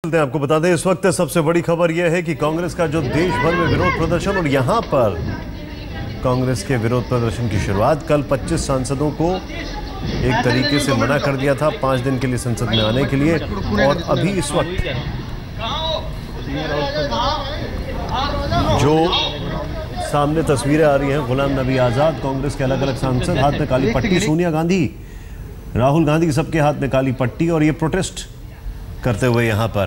आपको बता दें, इस वक्त सबसे बड़ी खबर यह है कि कांग्रेस का जो देश भर में विरोध प्रदर्शन, और यहां पर कांग्रेस के विरोध प्रदर्शन की शुरुआत कल 25 सांसदों को एक तरीके से मना कर दिया था 5 दिन के लिए संसद में आने के लिए। और अभी इस वक्त जो सामने तस्वीरें आ रही हैं, गुलाम नबी आजाद, कांग्रेस के अलग अलग सांसद, हाथ में काली पट्टी, सोनिया गांधी, राहुल गांधी, सबके हाथ में काली पट्टी, और ये प्रोटेस्ट करते हुए यहां पर।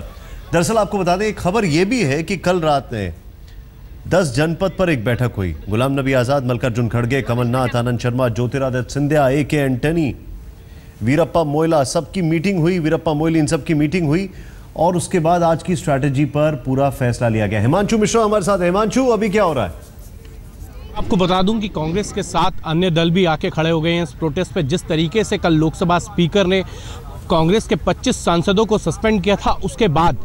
दरअसल आपको बता दें, एक खबर यह भी है कि कल रात में 10 जनपद पर एक बैठक हुई। गुलाम नबी आजाद, मल्लिकार्जुन खड़गे, कमलनाथ, आनंद शर्मा, ज्योतिरादित्य सिंधिया, ए.के. एंटनी, वीरप्पा मोइली, सबकी मीटिंग हुई। वीरप्पा मोइली, इन सबकी मीटिंग हुई और उसके बाद आज की स्ट्रैटेजी पर पूरा फैसला लिया गया। हिमांशु मिश्रा हमारे साथ। हिमांशु, अभी क्या हो रहा है? आपको बता दूं कि कांग्रेस के साथ अन्य दल भी आके खड़े हो गए हैं इस प्रोटेस्ट पे। जिस तरीके से कल लोकसभा स्पीकर ने कांग्रेस के 25 सांसदों को सस्पेंड किया था, उसके बाद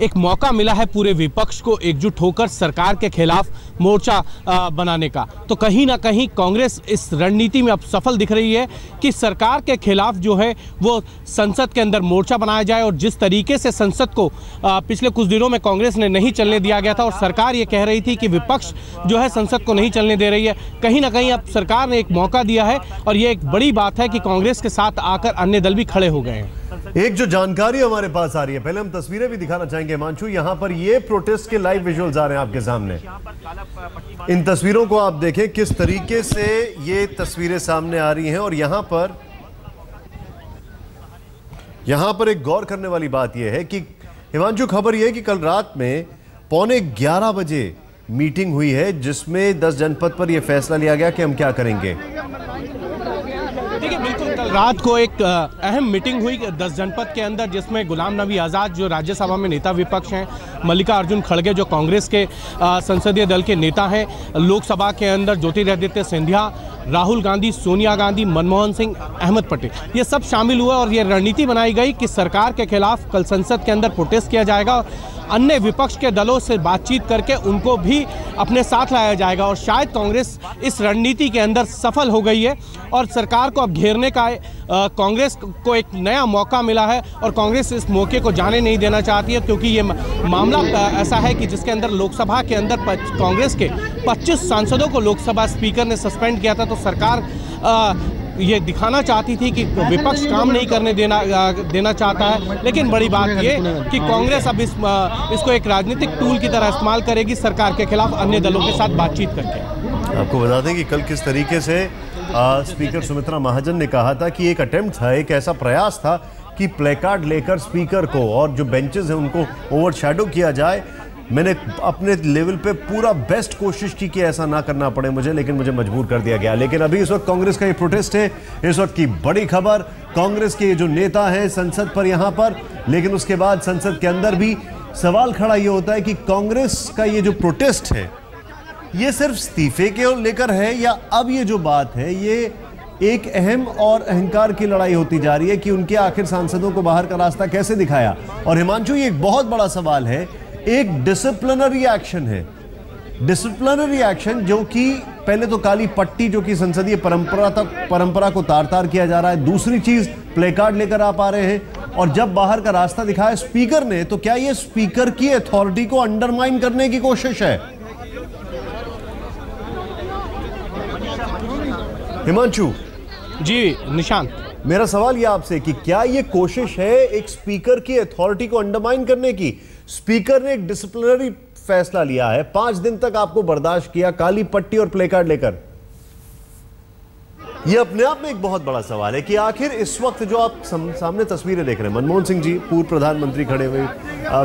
एक मौका मिला है पूरे विपक्ष को एकजुट होकर सरकार के खिलाफ मोर्चा बनाने का। तो कहीं ना कहीं कांग्रेस इस रणनीति में अब सफल दिख रही है कि सरकार के खिलाफ जो है वो संसद के अंदर मोर्चा बनाया जाए। और जिस तरीके से संसद को पिछले कुछ दिनों में कांग्रेस ने नहीं चलने दिया गया था और सरकार ये कह रही थी कि विपक्ष जो है संसद को नहीं चलने दे रही है, कहीं ना कहीं अब सरकार ने एक मौका दिया है। और ये एक बड़ी बात है कि कांग्रेस के साथ आकर अन्य दल भी खड़े हो गए हैं। एक जो जानकारी हमारे पास आ रही है, पहले हम तस्वीरें भी दिखाना चाहेंगे हिमांशु। यहां पर ये प्रोटेस्ट के लाइव विजुअल्स आ रहे हैं आपके सामने। इन तस्वीरों को आप देखें किस तरीके से ये तस्वीरें सामने आ रही हैं। और यहां पर एक गौर करने वाली बात यह है कि हिमांशु, खबर यह है कि कल रात में 11:15 बजे मीटिंग हुई है, जिसमें 10 जनपद पर यह फैसला लिया गया कि हम क्या करेंगे। देखिए, बिल्कुल कल रात को एक अहम मीटिंग हुई 10 जनपद के अंदर, जिसमें गुलाम नबी आज़ाद जो राज्यसभा में नेता विपक्ष हैं, मल्लिकार्जुन खड़गे जो कांग्रेस के संसदीय दल के नेता हैं, लोकसभा के अंदर ज्योतिरादित्य सिंधिया, राहुल गांधी, सोनिया गांधी, मनमोहन सिंह, अहमद पटेल, ये सब शामिल हुए। और ये रणनीति बनाई गई कि सरकार के खिलाफ कल संसद के अंदर प्रोटेस्ट किया जाएगा। अन्य विपक्ष के दलों से बातचीत करके उनको भी अपने साथ लाया जाएगा। और शायद कांग्रेस इस रणनीति के अंदर सफल हो गई है और सरकार को अब घेरने का कांग्रेस को एक नया मौका मिला है। और कांग्रेस इस मौके को जाने नहीं देना चाहती है, क्योंकि ये मामला ऐसा है कि जिसके अंदर लोकसभा के अंदर कांग्रेस के 25 सांसदों को लोकसभा स्पीकर ने सस्पेंड किया था। तो सरकार ये दिखाना चाहती थी कि विपक्ष काम नहीं करने देना चाहता है। लेकिन बड़ी बात ये कि कांग्रेस अब इसको एक राजनीतिक टूल की तरह इस्तेमाल करेगी सरकार के खिलाफ अन्य दलों के साथ बातचीत करके। आपको बता दें कि कल किस तरीके से स्पीकर सुमित्रा महाजन ने कहा था कि एक अटेम्प्ट था, एक ऐसा प्रयास था कि प्लेकार्ड लेकर स्पीकर को और जो बेंचेस हैं उनको ओवरशैडो किया जाए। मैंने अपने लेवल पे पूरा बेस्ट कोशिश की कि ऐसा ना करना पड़े मुझे, लेकिन मुझे मजबूर कर दिया गया। लेकिन अभी इस वक्त कांग्रेस का ये प्रोटेस्ट है, इस वक्त की बड़ी खबर। कांग्रेस के जो नेता हैं संसद पर यहां पर, लेकिन उसके बाद संसद के अंदर भी सवाल खड़ा ये होता है कि कांग्रेस का ये जो प्रोटेस्ट है, ये सिर्फ इस्तीफे के लेकर है, या अब ये जो बात है ये एक अहम और अहंकार की लड़ाई होती जा रही है कि उनके आखिर सांसदों को बाहर का रास्ता कैसे दिखाया। और हिमांशु, ये एक बहुत बड़ा सवाल है। एक डिसिप्लिनरी एक्शन है, डिसिप्लिनरी एक्शन, जो कि पहले तो काली पट्टी, जो कि संसदीय परंपरा को तार-तार किया जा रहा है। दूसरी चीज, प्लेकार्ड लेकर आप आ रहे हैं, और जब बाहर का रास्ता दिखाया स्पीकर ने, तो क्या यह स्पीकर की अथॉरिटी को अंडरमाइन करने की कोशिश है? हिमांशु जी निशांत, मेरा सवाल यह आपसे कि क्या यह कोशिश है एक स्पीकर की अथॉरिटी को अंडरमाइन करने की? स्पीकर ने एक डिसिप्लिनरी फैसला लिया है, 5 दिन तक आपको बर्दाश्त किया काली पट्टी और प्लेकार्ड लेकर। यह अपने आप में एक बहुत बड़ा सवाल है कि आखिर इस वक्त जो आप सामने तस्वीरें देख रहे हैं, मनमोहन सिंह जी पूर्व प्रधानमंत्री खड़े हुए,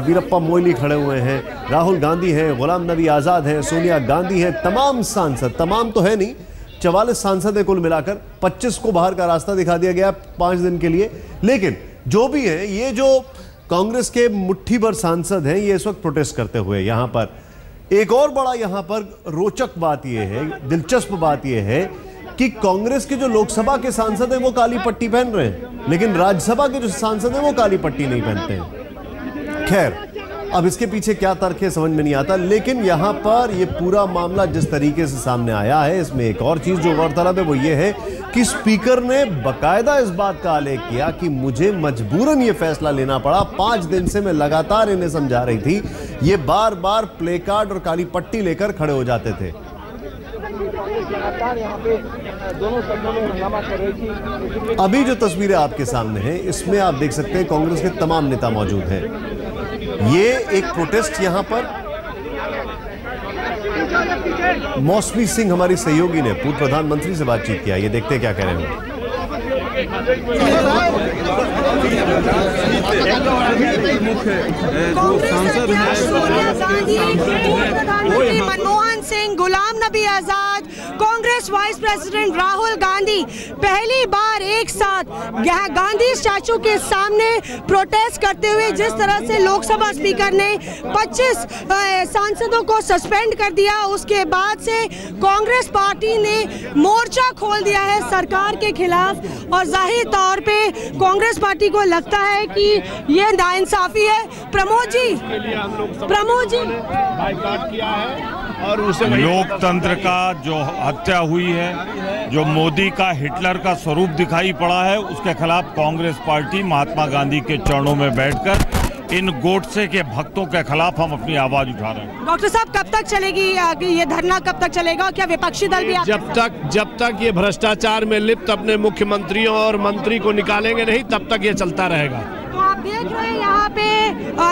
वीरप्पा मोइली खड़े हुए हैं, राहुल गांधी हैं, गुलाम नबी आजाद हैं, सोनिया गांधी हैं, तमाम सांसद, तमाम तो है नहीं, 44 सांसद है कुल मिलाकर, 25 को बाहर का रास्ता दिखा दिया गया 5 दिन के लिए। लेकिन जो भी है, ये जो कांग्रेस के मुट्ठी भर सांसद हैं, ये इस वक्त प्रोटेस्ट करते हुए यहां पर, एक और बड़ा यहां पर रोचक बात यह है, दिलचस्प बात यह है कि कांग्रेस के जो लोकसभा के सांसद हैं वो काली पट्टी पहन रहे हैं, लेकिन राज्यसभा के जो सांसद हैं वो काली पट्टी नहीं पहनते हैं। खैर, अब इसके पीछे क्या तर्क है समझ में नहीं आता। लेकिन यहां पर यह पूरा मामला जिस तरीके से सामने आया है, इसमें एक और चीज जो गौरतलब है वो ये है कि स्पीकर ने बकायदा इस बात का आलेख किया कि मुझे मजबूरन यह फैसला लेना पड़ा। 5 दिन से मैं लगातार इन्हें समझा रही थी। ये बार बार प्ले कार्ड और काली पट्टी लेकर खड़े हो जाते थे। अभी जो तस्वीरें आपके सामने हैं, इसमें आप देख सकते हैं कांग्रेस के तमाम नेता मौजूद हैं। ये एक प्रोटेस्ट यहां पर मौसमी सिंह हमारी सहयोगी ने पूर्व प्रधानमंत्री से बातचीत किया। ये देखते क्या कह रहे हैं। प्रधानमंत्री मनमोहन सिंह, गुलाम नबी आजाद, कांग्रेस वाइस प्रेसिडेंट राहुल गांधी पहली बार एक साथ गांधी स्टैचू के सामने प्रोटेस्ट करते हुए जिस तरह से लोकसभा स्पीकर ने 25 सांसदों को सस्पेंड कर दिया, उसके बाद से कांग्रेस पार्टी ने मोर्चा खोल दिया है सरकार के खिलाफ। और जाहिर तौर पे कांग्रेस पार्टी को लगता है कि ये नाइंसाफी है। प्रमोद जी बाइकआउट किया है और उसे लोकतंत्र का जो हत्या हुई है, जो मोदी का हिटलर का स्वरूप दिखाई पड़ा है, उसके खिलाफ कांग्रेस पार्टी महात्मा गांधी के चरणों में बैठकर इन गोडसे के भक्तों के खिलाफ हम अपनी आवाज उठा रहे हैं। डॉक्टर साहब, कब तक चलेगी ये धरना, कब तक चलेगा? क्या विपक्षी दल भी जब तक ये भ्रष्टाचार में लिप्त अपने मुख्यमंत्रियों और मंत्री को निकालेंगे नहीं, तब तक ये चलता रहेगा। तो आप देख रहे हैं यहाँ पे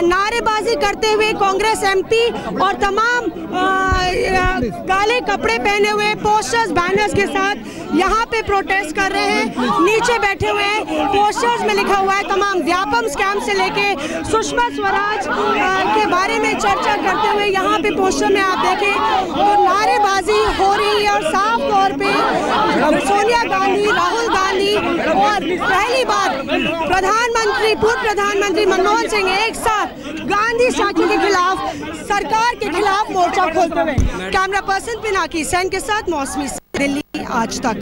नारेबाजी करते हुए कांग्रेस एमपी और तमाम काले कपड़े पहने हुए पोस्टर्स बैनर्स के साथ यहाँ पे प्रोटेस्ट कर रहे हैं। नीचे बैठे हुए पोस्टर्स में लिखा हुआ है तमाम व्यापम स्कैम से लेके सुषमा स्वराज के बारे में चर्चा करते हुए यहाँ पे पोस्टर में आप देखें तो नारेबाजी हो रही है। और साफ तौर पे सोनिया गांधी, राहुल गांधी और पहली बार पूर्व प्रधानमंत्री मनमोहन सिंह एक साथ गांधी स्टैचू के खिलाफ, सरकार के खिलाफ मोर्चा खोलते हुए। कैमरा पर्सन पिनाकी सेन के साथ मौसमी दिल्ली आज तक।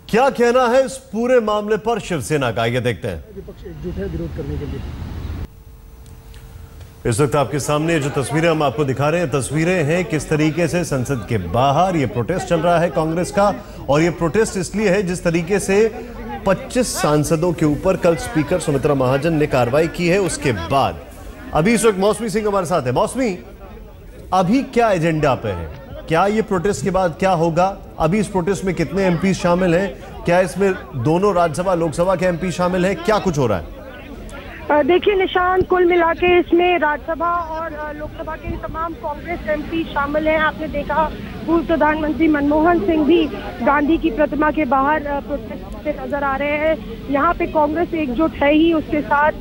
क्या कहना है इस पूरे मामले पर शिवसेना का, ये देखते हैं। विपक्ष एकजुट है विरोध करने के लिए। इस वक्त आपके सामने जो तस्वीरें हम आपको दिखा रहे हैं, तस्वीरें हैं किस तरीके से संसद के बाहर ये प्रोटेस्ट चल रहा है कांग्रेस का। और ये प्रोटेस्ट इसलिए है जिस तरीके से 25 सांसदों के ऊपर कल स्पीकर सुमित्रा महाजन ने कार्रवाई की है। उसके बाद अभी इस वक्त मौसमी सिंह हमारे साथ है। मौसमी, अभी क्या एजेंडा पे है? क्या ये प्रोटेस्ट के बाद क्या होगा? अभी इस प्रोटेस्ट में कितने एमपी शामिल हैं? क्या इसमें दोनों राज्यसभा लोकसभा के एमपी शामिल हैं? क्या कुछ हो रहा है? देखिए निशान, कुल मिला के इसमें राज्यसभा और लोकसभा के तमाम कांग्रेस एमपी शामिल हैं। आपने देखा पूर्व प्रधानमंत्री मनमोहन सिंह भी गांधी की प्रतिमा के बाहर प्रोटेस्ट से नजर आ रहे हैं। यहाँ पे कांग्रेस एकजुट है ही, उसके साथ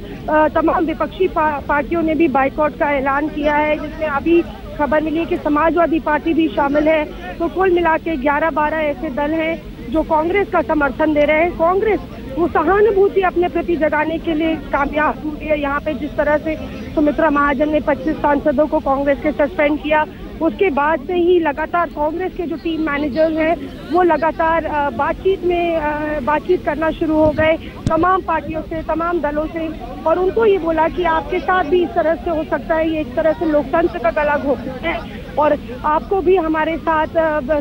तमाम विपक्षी पार्टियों ने भी बाइकआउट का ऐलान किया है, जिसमें अभी खबर मिली है कि समाजवादी पार्टी भी शामिल है। तो कुल मिला के 11-12 ऐसे दल हैं जो कांग्रेस का समर्थन दे रहे हैं। कांग्रेस वो सहानुभूति अपने प्रति जगाने के लिए कामयाब हुई है। यहाँ पे जिस तरह से सुमित्रा महाजन ने 25 सांसदों को कांग्रेस के सस्पेंड किया, उसके बाद से ही लगातार कांग्रेस के जो टीम मैनेजर्स हैं वो लगातार बातचीत करना शुरू हो गए तमाम पार्टियों से, तमाम दलों से। और उनको ये बोला कि आपके साथ भी इस तरह से हो सकता है, ये एक तरह से लोकतंत्र का गला घोंटना है और आपको भी हमारे साथ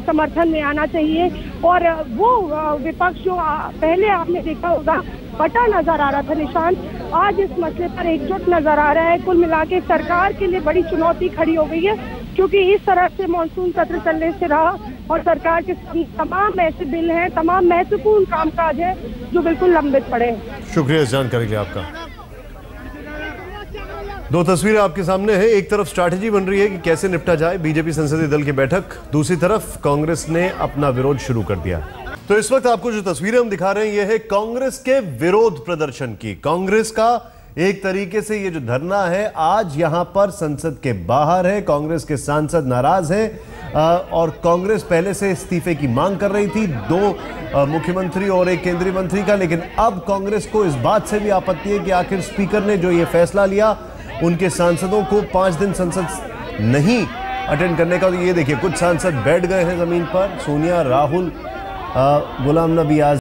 समर्थन में आना चाहिए। और वो विपक्ष जो पहले आपने देखा होगा बटा नजर आ रहा था निशान, आज इस मसले पर एकजुट नजर आ रहा है। कुल मिला के सरकार के लिए बड़ी चुनौती खड़ी हो गई है, क्योंकि इस तरह से मानसून सत्र चलने से रहा और सरकार के तमाम ऐसे बिल हैं, तमाम महत्वपूर्ण कामकाज है जो बिल्कुल लंबित पड़े हैं। शुक्रिया इस जानकारी के लिए आपका। दो तस्वीरें आपके सामने है। एक तरफ स्ट्रैटेजी बन रही है कि कैसे निपटा जाए बीजेपी संसदीय दल की बैठक, दूसरी तरफ कांग्रेस ने अपना विरोध शुरू कर दिया। तो इस वक्त आपको जो तस्वीरें हम दिखा रहे हैं यह है कांग्रेस के विरोध प्रदर्शन की। कांग्रेस का एक तरीके से ये जो धरना है आज यहां पर संसद के बाहर है। कांग्रेस के सांसद नाराज हैं और कांग्रेस पहले से इस्तीफे की मांग कर रही थी, 2 मुख्यमंत्री और एक केंद्रीय मंत्री का। लेकिन अब कांग्रेस को इस बात से भी आपत्ति है कि आखिर स्पीकर ने जो ये फैसला लिया उनके सांसदों को 5 दिन संसद नहीं अटेंड करने का। तो ये देखिए कुछ सांसद बैठ गए हैं जमीन पर, सोनिया, राहुल, गुलाम नबी आजाद।